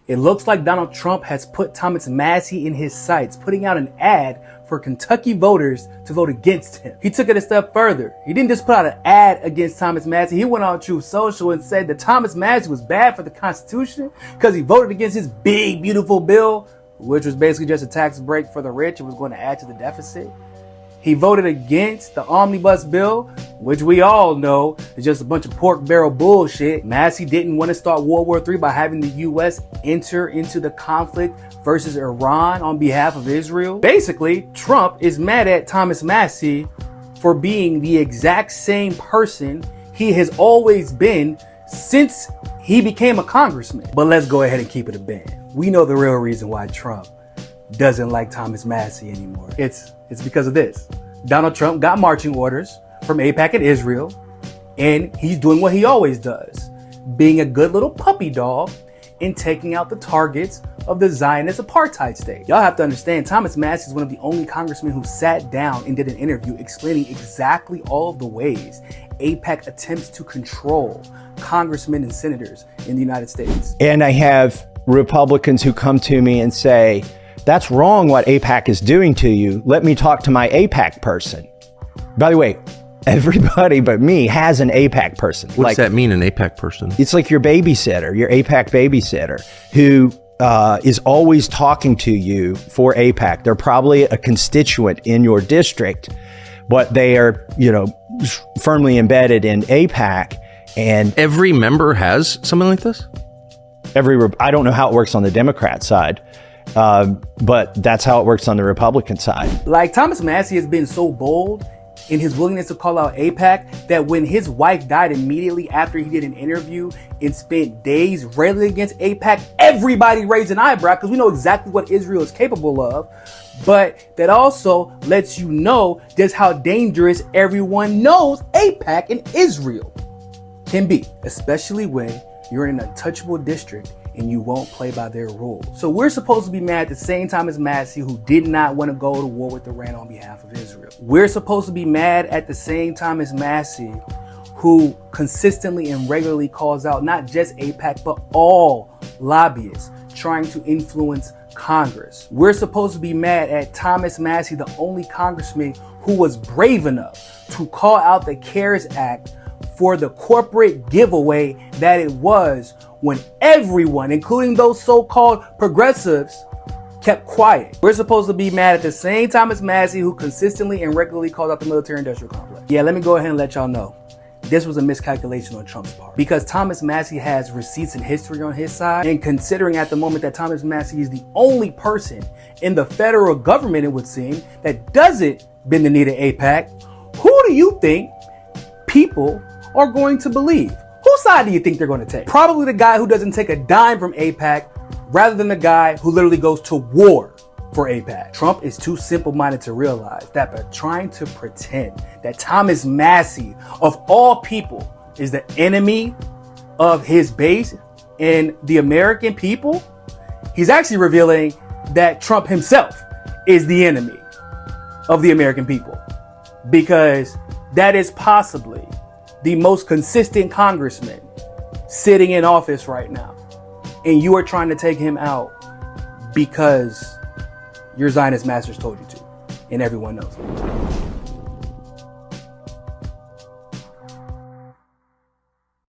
It looks like Donald Trump has put Thomas Massie in his sights, putting out an ad for Kentucky voters to vote against him. He took it a step further. He didn't just put out an ad against Thomas Massie. He went on Truth Social and said that Thomas Massie was bad for the Constitution because he voted against his big, beautiful bill, which was basically just a tax break for the rich. It was going to add to the deficit. He voted against the omnibus bill, which we all know is just a bunch of pork barrel bullshit. Massie didn't want to start World War III by having the U.S. enter into the conflict versus Iran on behalf of Israel. Basically, Trump is mad at Thomas Massie for being the exact same person he has always been since he became a congressman. But let's go ahead and keep it a band. We know the real reason why Trump doesn't like Thomas Massie anymore. It's because of this. Donald Trump got marching orders from AIPAC and Israel, and he's doing what he always does, being a good little puppy dog and taking out the targets of the Zionist apartheid state. Y'all have to understand, Thomas Massie is one of the only congressmen who sat down and did an interview explaining exactly all of the ways AIPAC attempts to control congressmen and senators in the United States. And I have Republicans who come to me and say, that's wrong what AIPAC is doing to you. Let me talk to my AIPAC person. By the way, everybody but me has an AIPAC person. What does that mean, an AIPAC person? It's like your babysitter, your AIPAC babysitter, who is always talking to you for AIPAC. They're probably a constituent in your district, but they are, firmly embedded in AIPAC. And every member has something like this? I don't know how it works on the Democrat side. But that's how it works on the Republican side. Like, Thomas Massie has been so bold in his willingness to call out AIPAC that when his wife died immediately after he did an interview and spent days railing against AIPAC, everybody raised an eyebrow because we know exactly what Israel is capable of. But that also lets you know just how dangerous everyone knows AIPAC and Israel can be, especially when you're in an untouchable district and you won't play by their rules. So we're supposed to be mad at the same time as Massie, who did not want to go to war with Iran on behalf of Israel. We're supposed to be mad at the same time as Massie, who consistently and regularly calls out not just AIPAC, but all lobbyists trying to influence Congress. We're supposed to be mad at Thomas Massie, the only congressman who was brave enough to call out the CARES Act for the corporate giveaway that it was, when everyone, including those so-called progressives, kept quiet. We're supposed to be mad at the same time as Massie, who consistently and regularly called out the military-industrial complex. Yeah, let me go ahead and let y'all know. This was a miscalculation on Trump's part, because Thomas Massie has receipts and history on his side, and considering at the moment that Thomas Massie is the only person in the federal government, it would seem, that doesn't bend the knee to AIPAC, who do you think people are going to believe? Whose side do you think they're going to take? Probably the guy who doesn't take a dime from AIPAC, rather than the guy who literally goes to war for AIPAC. Trump is too simple-minded to realize that by trying to pretend that Thomas Massie, of all people, is the enemy of his base and the American people, he's actually revealing that Trump himself is the enemy of the American people, because that is possibly the most consistent congressman sitting in office right now. And you are trying to take him out because your Zionist masters told you to. And everyone knows it.